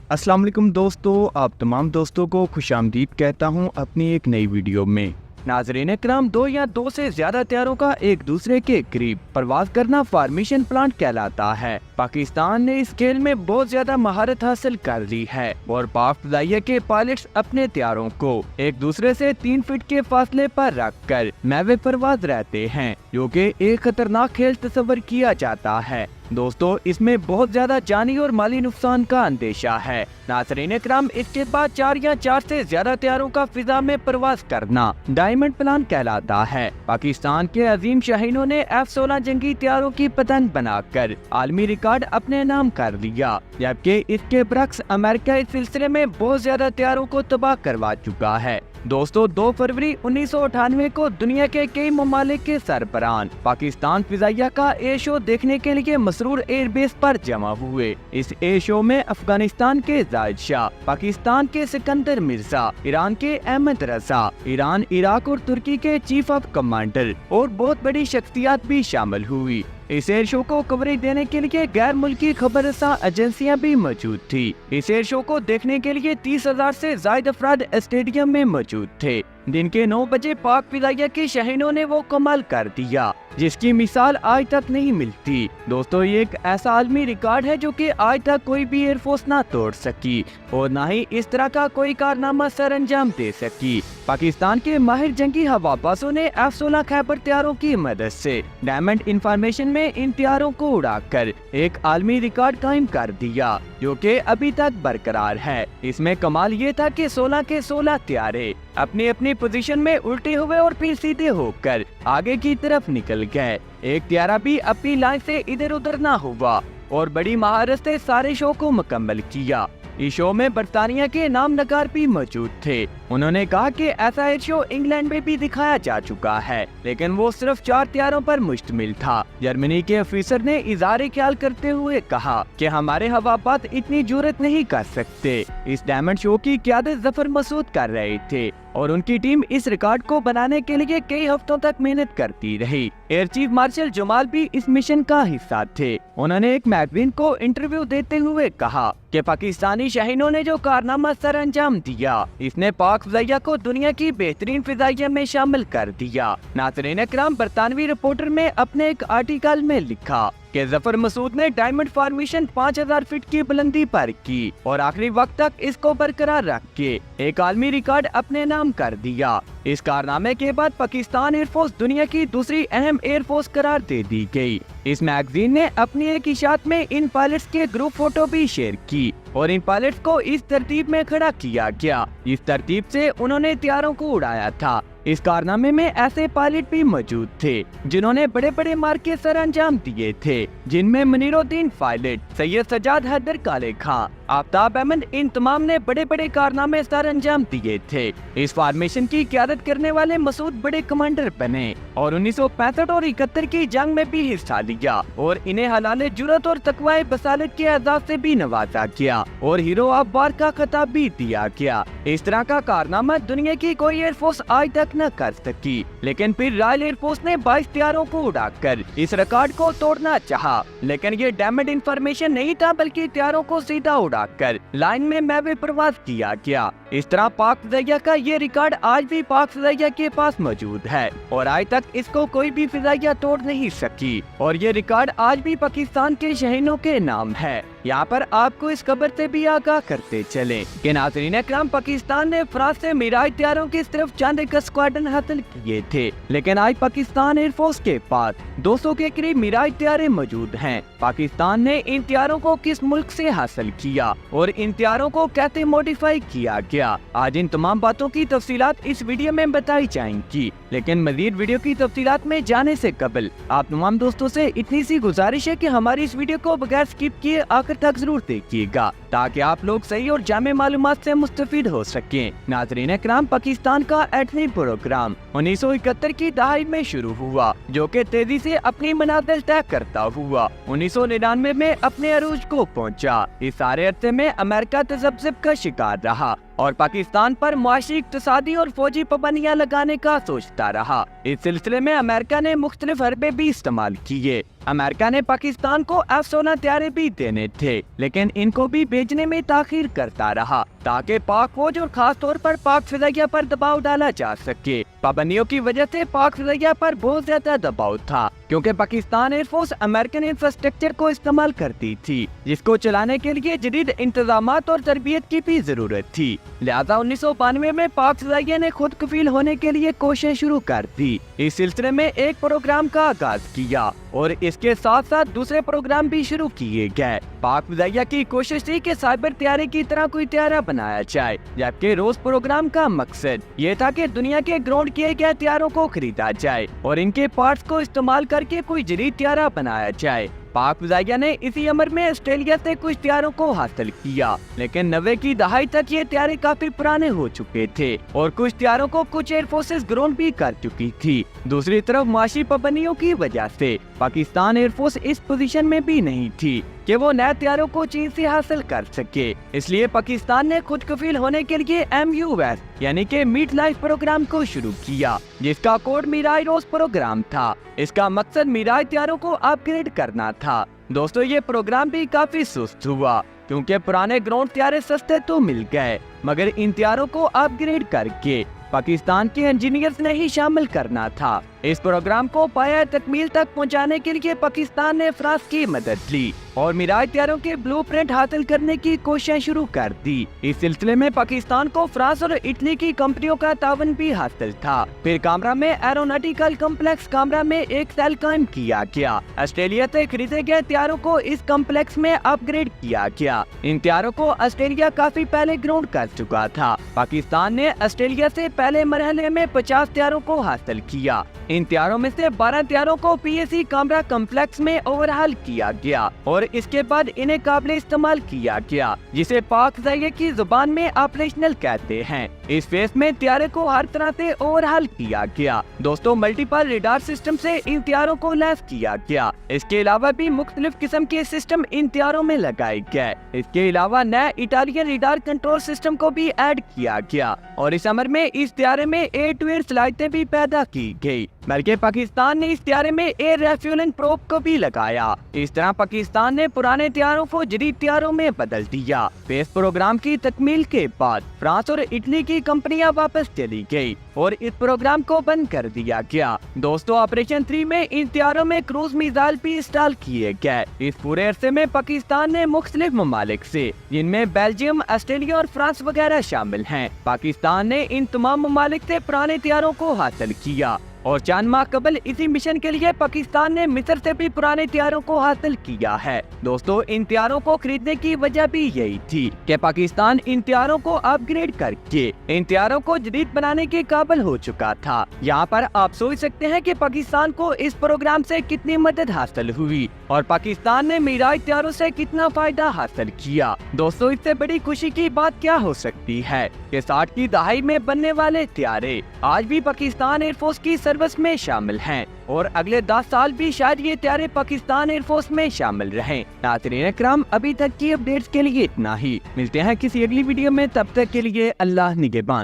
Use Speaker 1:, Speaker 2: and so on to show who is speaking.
Speaker 1: अस्सलाम वालेकुम दोस्तों, आप तमाम दोस्तों को खुशामदीद कहता हूं अपनी एक नई वीडियो में। नाज़रीन इकराम, दो या दो से ज्यादा तैयारों का एक दूसरे के करीब परवाज करना फॉर्मेशन प्लांट कहलाता है। पाकिस्तान ने इस खेल में बहुत ज्यादा महारत हासिल कर ली है और पाक फ़िज़ाइया के पायलट्स अपने तैयारों को एक दूसरे से 3 फीट के फासले पर रख कर महवे परवाज रहते हैं, जो कि एक खतरनाक खेल तस्वर किया जाता है। दोस्तों, इसमें बहुत ज्यादा जानी और माली नुकसान का अंदेशा है। नाज़रीन इकराम, इसके बाद 4 या 4 से ज्यादा तैयारों का फिजा में परवाज करना डायमंड प्लान कहलाता है। पाकिस्तान के अजीम शाहीनों ने F-16 जंगी तैयारों की पतंग बनाकर आलमी रिकॉर्ड अपने नाम कर लिया, जबकि इसके बरक्स अमेरिका इस सिलसिले में बहुत ज्यादा तैयारों को तबाह करवा चुका है। दोस्तों, 2 फरवरी 1998 को दुनिया के कई ममालिक के सरबराहान पाकिस्तान फ़िज़ाइया का एयर शो देखने के लिए मसरूर एयरबेस पर जमा हुए। इस एयर शो में अफगानिस्तान के जाहिद शाह, पाकिस्तान के सिकंदर मिर्जा, ईरान के अहमद रजा, ईरान, इराक और तुर्की के चीफ ऑफ कमांडर और बहुत बड़ी शख्सियत भी शामिल हुई। इस एयर शो को कवरेज देने के लिए गैर मुल्की खबरसां एजेंसियां भी मौजूद थी। इस एयर शो को देखने के लिए 30,000 से ज्यादा अफराद स्टेडियम में मौजूद थे। दिन के 9 बजे पाक फ़िज़ाइया के शाहीनों ने वो कमाल कर दिया जिसकी मिसाल आज तक नहीं मिलती। दोस्तों, ये एक ऐसा आलमी रिकॉर्ड है जो कि आज तक कोई भी एयरफोर्स ना तोड़ सकी और ना ही इस तरह का कोई कारनामा सर अंजाम दे सकी। पाकिस्तान के माहिर जंगी हवाबाजों ने F-16 खैबर तैयारों की मदद से डायमंड इंफॉर्मेशन में इन तैयारों को उड़ाकर एक आलमी रिकॉर्ड कायम कर दिया, जो कि अभी तक बरकरार है। इसमें कमाल ये था कि 16 के 16 तैयारे अपनी अपनी पोजीशन में उल्टे हुए और फिर सीधे होकर आगे की तरफ निकल गए। एक तैयारा भी अपनी लाइन से इधर उधर ना हुआ और बड़ी महारत से सारे शो को मुकम्मल किया। इस शो में बरतानिया के नाम नगार भी मौजूद थे। उन्होंने कहा कि ऐसा एयर शो इंग्लैंड में भी दिखाया जा चुका है, लेकिन वो सिर्फ 4 तैयारों पर मुश्तमिल था। जर्मनी के ऑफिसर ने इज़हार ख्याल करते हुए कहा कि हमारे हवाबाज इतनी जुर्रत नहीं कर सकते। इस डायमंड शो की क़यादत ज़फर मसूद कर रहे थे और उनकी टीम इस रिकॉर्ड को बनाने के लिए कई हफ्तों तक मेहनत करती रही। एयर चीफ मार्शल जमाल भी इस मिशन का हिस्सा थे। उन्होंने एक मैगजीन को इंटरव्यू देते हुए कहा कि पाकिस्तानी शाहीनों ने जो कारनामा सर अंजाम दिया, इसने पाक फ़िज़ाइया को दुनिया की बेहतरीन फ़िज़ाइया में शामिल कर दिया। नाज़रीन इकराम, बरतानवी रिपोर्टर में अपने एक आर्टिकल में लिखा कि ज़फर मसूद ने डायमंड फॉर्मेशन 5000 फीट की बुलंदी पर की और आखिरी वक्त तक इसको बरकरार रख के एक आलमी रिकॉर्ड अपने नाम कर दिया। इस कारनामे के बाद पाकिस्तान एयरफोर्स दुनिया की दूसरी अहम एयरफोर्स करार दे दी गई। इस मैगजीन ने अपनी एक इशात में इन पायलट्स के ग्रुप फोटो भी शेयर की और इन पायलट्स को इस तरतीब में खड़ा किया गया इस तरतीब से उन्होंने तैयारों को उड़ाया था। इस कारनामे में ऐसे पायलट भी मौजूद थे जिन्होंने बड़े बड़े मार्के के सर अंजाम दिए थे, जिनमें मुनीरुद्दीन पायलट, सैयद सज्जाद हैदर काले खां, आफ्ताब अहमद, इन तमाम ने बड़े बड़े कारनामे सर अंजाम दिए थे। इस फॉर्मेशन की क़यादत करने वाले मसूद बड़े कमांडर बने और 1965 और 71 की जंग में भी हिस्सा लिया और इन्हें हलाले जुर्रत और तकवाए बसालत के एजाज़ से भी नवाजा गया और हीरो ऑफ वार का खिताब भी दिया गया। इस तरह का कारनामा दुनिया की कोई एयरफोर्स आज तक न कर सकी, लेकिन फिर रॉयल एयरफोर्स ने 22 तैयारों को उड़ाकर इस रिकॉर्ड को तोड़ना चाहा। लेकिन ये डायमंड इंफॉर्मेशन नहीं था, बल्कि तैयारों को सीधा उड़ाकर लाइन में महवे परवाज किया गया। इस तरह पाक फ़िज़ाइया का ये रिकॉर्ड आज भी पाक फ़िज़ाइया के पास मौजूद है और आज तक इसको कोई भी फ़िज़ाइया तोड़ नहीं सकी और ये रिकॉर्ड आज भी पाकिस्तान के शाहीनों के नाम है। यहाँ पर आपको इस खबर से भी आगाह करते चले कि नाज़रीन इकराम, पाकिस्तान ने फ्रांस से मिराज तैयारों के सिर्फ चंद एक स्क्वाड्रन हासिल किए थे, लेकिन आज पाकिस्तान एयरफोर्स के पास 200 के करीब मिराज तैयारे मौजूद हैं। पाकिस्तान ने इन तैयारों को किस मुल्क से हासिल किया और इन तैयारों को कैसे मॉडिफाई किया गया, आज इन तमाम बातों की तफसीलात इस वीडियो में बताई जाएंगी। लेकिन मजीद वीडियो की तफसीलात में जाने से कबल आप तमाम दोस्तों से इतनी सी गुजारिश है कि हमारी इस वीडियो को बगैर स्किप किए आखिर तक जरूर देखिएगा, ताकि आप लोग सही और जामे मालूमात से मुस्तफीद हो सकें। नाज़रीन इकराम, पाकिस्तान का एटमी प्रोग्राम 1971 की दहाई में शुरू हुआ, जो कि तेजी से अपनी मनाजिल तय करता हुआ 1999 में अपने अरूज को पहुंचा। इस सारे अरसे में अमेरिका तज़ब्ज़ुब का शिकार रहा اور پاکستان پر معاشی، اقتصادی اور فوجی پابندیاں لگانے کا سوچتا رہا۔ اس سلسلے میں امریکہ نے مختلف حربے بھی استعمال کیے۔ امریکہ نے پاکستان کو F-16 طیارے بھی دینے تھے، لیکن ان کو بھی بھیجنے میں تاخیر کرتا رہا تاکہ پاک فوج اور خاص طور پر پاک فضائیہ پر دباؤ ڈالا جا سکے۔ پابندیوں کی وجہ سے پاک فضائیہ پر بہت زیادہ دباؤ تھا، کیونکہ Pakistan air force American infrastructure کو استعمال کرتی تھی، جس کو چلانے کے لیے جدید انتظامات اور تربیت کی بھی ضرورت تھی۔ لہذا 1992 میں پاک فضائیہ نے خود کفیل ہونے کے لیے کوششیں شروع کر دی۔ اس سلسلے میں ایک پروگرام کا آغاز کیا اور اس کے ساتھ ساتھ دوسرے پروگرام بھی شروع کیے گئے۔ پاک فضائیہ کی کوشش تھی کہ سائبر طیارے کی طرح کوئی طیارہ بنایا جائے، جبکہ روز پروگرام کا مقصد یہ تھا کہ دنیا کے گراؤنڈ کیے گئے طیاروں کو خریدا جائے اور ان کے پارٹس کو استعمال کر کے کوئی جدید طیارہ بنایا جائے۔ پاک فضائیہ نے اسی عمر میں آسٹریلیا سے کچھ طیاروں کو حاصل کیا، لیکن 90 کی دہائی تک یہ طیارے کافی پرانے ہو چکے تھے اور کچھ طیاروں کو کچھ ایئر فورسز گراؤنڈ بھی کر چکی تھی۔ دوسری طرف معاشی پابندیوں کی وجہ سے پاکستان ایئر فورس اس پوزیشن میں بھی نہیں تھی کہ وہ نئے طیاروں کو چین سے حاصل کر سکے۔ اس لیے پاکستان نے خود کفیل ہونے کے لیے MUS یعنی کہ میٹ لائف پروگرام کو شروع کیا، جس کا کوڈ میراج روز پروگرام تھا۔ اس کا مقصد میراج طیاروں کو اپ گریڈ کرنا تھا۔ دوستو، یہ پروگرام بھی کافی سست ہوا، کیونکہ پرانے گراؤنڈ طیارے سستے تو مل گئے، مگر ان طیاروں کو اپ گریڈ کر کے پاکستان کے انجینئرز نے ہی شامل کرنا تھا۔ اس پروگرام کو پایہ تکمیل تک پہنچانے کے لیے پاکستان نے فرانس کی مدد لی اور میراج طیاروں کے بلو پرنٹ حاصل کرنے کی کوششیں شروع کر دی۔ اس سلسلے میں پاکستان کو فرانس اور اٹلی کی کمپنیوں کا تعاون بھی حاصل تھا۔ پھر کامرا میں ایروناٹیکل کمپلیکس کامرا میں ایک سیل قائم کیا گیا۔ آسٹریلیا سے خریدے گئے طیاروں کو اس کمپلیکس میں اپ گریڈ کیا گیا۔ ان طیاروں کو آسٹریلیا کافی پہلے گراؤنڈ کر چکا تھا۔ پاکستان نے آسٹریلیا سے پہلے مرحلے میں 50 طیاروں کو حاصل کیا۔ ان طیاروں میں سے 12 طیاروں کو PAC کامرا کمپلیکس میں اوورہال کیا گیا اور اس کے بعد انہیں قابل استعمال کیا گیا، جسے پاک فضائیہ کی زبان میں آپریشنل کہتے ہیں۔ اس فیز میں طیارے کو ہر طرح سے اوورہال کیا گیا۔ دوستو، ملٹیپل ریڈار سسٹم سے ان طیاروں کو لیس کیا گیا۔ اس کے علاوہ بھی مختلف قسم کے سسٹم ان طیاروں میں لگائے گئے۔ اس کے علاوہ نئے اٹالین ریڈار کنٹرول سسٹم کو بھی ایڈ کیا گیا اور اس عمر میں اس طیارے میں ایئر ٹو ایئر صلاحیتیں بھی پیدا کی گئی، بلکہ پاکستان نے اس طیارے میں ایئر ریفیولنگ پروب کو بھی لگایا۔ اس طرح پاکستان نے پرانے طیاروں کو جدید طیاروں میں بدل دیا۔ اسپیس پروگرام کی تکمیل کے بعد فرانس اور اٹلی کی کمپنیاں واپس چلی گئی اور اس پروگرام کو بند کر دیا گیا۔ دوستو، آپریشن 3 میں ان طیاروں میں کروز میزائل بھی انسٹال کیے گئے۔ اس پورے عرصے میں پاکستان نے مختلف ممالک سے، جن میں بیلجیم، آسٹریلیا اور فرانس وغیرہ شامل ہیں، پاکستان نے ان تمام ممالک سے پرانے طیاروں کو حاصل کیا اور چند ماہ قبل اسی مشن کے لیے پاکستان نے مصر سے بھی پرانے طیاروں کو حاصل کیا ہے۔ دوستو، ان طیاروں کو خریدنے کی وجہ بھی یہی تھی کہ پاکستان ان طیاروں کو اپ گریڈ کر کے ان طیاروں کو جدید بنانے کے قابل ہو چکا تھا۔ یہاں پر آپ سوچ سکتے ہیں کہ پاکستان کو اس پروگرام سے کتنی مدد حاصل ہوئی اور پاکستان نے میراج طیاروں سے کتنا فائدہ حاصل کیا۔ دوستو، اس سے بڑی خوشی کی بات کیا ہو سکتی ہے کہ 60 کی دہائی میں بننے والے طیارے آج بھی پاکستان ایئر فورس کی سروس میں شامل ہیں اور اگلے 10 سال بھی شاید یہ طیارے پاکستان ایئر فورس میں شامل رہیں۔ ناظرین اکرام، ابھی تک کی اپڈیٹس کے لیے اتنا ہی۔ ملتے ہیں کسی اگلی ویڈیو میں، تب تک کے لیے اللہ نگہبان۔